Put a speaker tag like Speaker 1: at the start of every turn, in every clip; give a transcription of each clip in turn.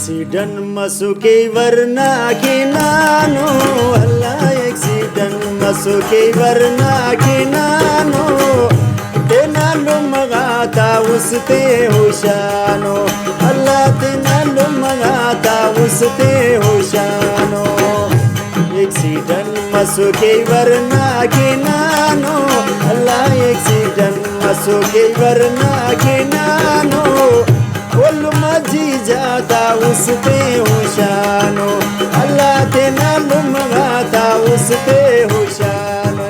Speaker 1: accident मसुके वरना की नानो अल्लाह एक्सीडेंट मसुके वरना की नानो तेना लुमगाता उसते होशानो अल्लाह तेना लुमगाता उसते होशानो एक्सीडेंट मसुके वरना की नानो अल्लाह एक्सीडेंट मसुके वरना की नानो बोल मजी जाता उसते होशानो अल्लाह तेना लुमगाता उसते होशानो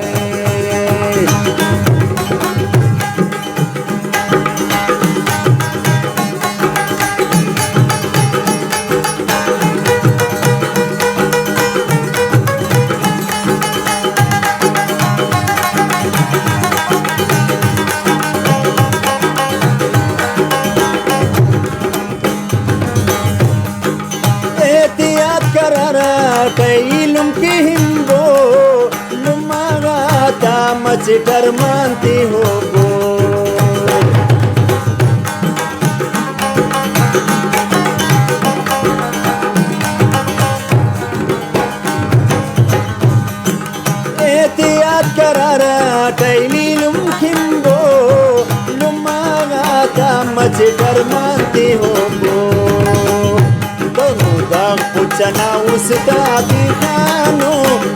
Speaker 1: कैलुम की हिंदो लुमागाता मच डरमानती हो गो एहतियात करारा कैलुम हिंदो लुमागाता मच डरमानती हो गो पुचना उसता दिखानो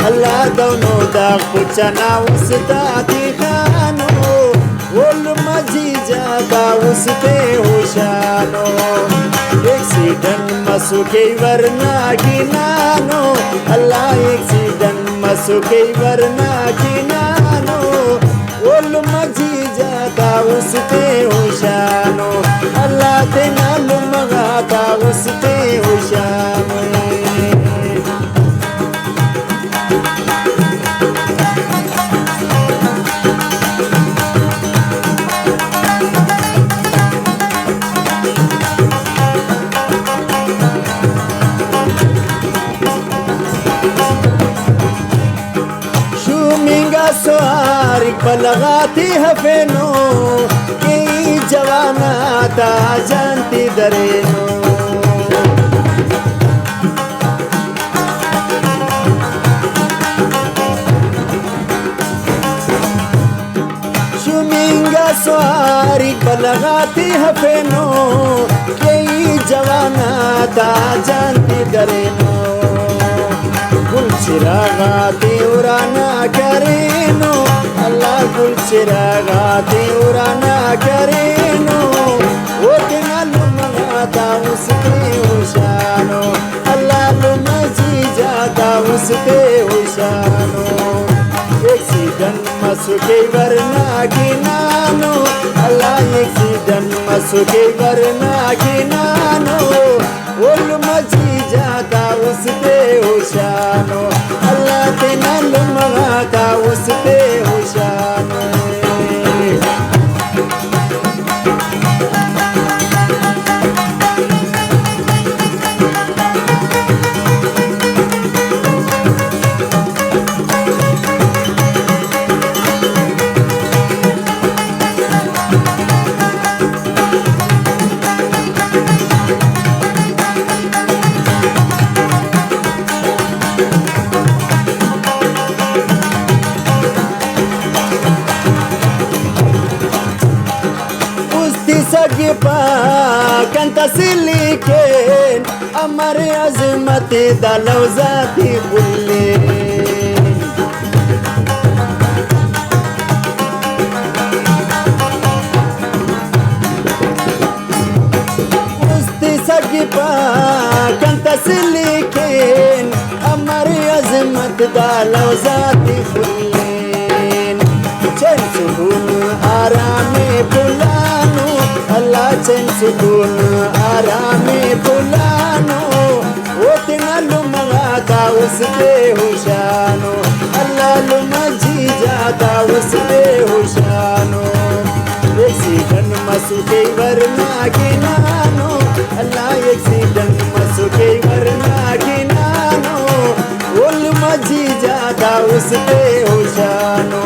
Speaker 1: अल्लाह दोनों दा पुचना उसता दिखानो बोल मजी जाता उसते होशानो एक्सीडेंट मसुके वरना की नानो अल्लाह एक्सीडेंट मसुके वरना की नानो बोल मजी जाता उसते होशानो अल्लाह तेना लुमगाता उसते होशानो सोहारी पलगाती हफेनो की जवाना ता जानती दरेनो शुमिंगा सोहारी पलगाती हफेनो की जवाना ता जानती दरेनो गुल चिरागा देवराना करेनो अल्लाह गुल चिरागा देवराना करेनो वो तेना लुमगाता उसते होशानो अल्लाह लुमजी जाता उसते होशानो एक्सीडेंट मसुके वरना की नानो अल्लाह एक्सीडेंट मसुके वरना की नानो बोल मजी जाता उसते होशानो अल्लाह तेना लुमगाता उसते होशानो सगे पाकन तसलीकेन अमर अजमत दलौजाती बुल्ले उस्ती सगे पाकन तसलीकेन अमर अजमत दलौजाती बुल्ले चैन सुकून आरामे बुलानो अल्लाह चैन सुकून आरामे बुलानो वो तेना लुमगाता उसते होशानो अल्लाह लुमजी जाता उसते होशानो एक्सीडेंट मसुके वरना की नानो अल्लाह एक्सीडेंट मसुके वरना की नानो बोल मजी जाता उसते होशानो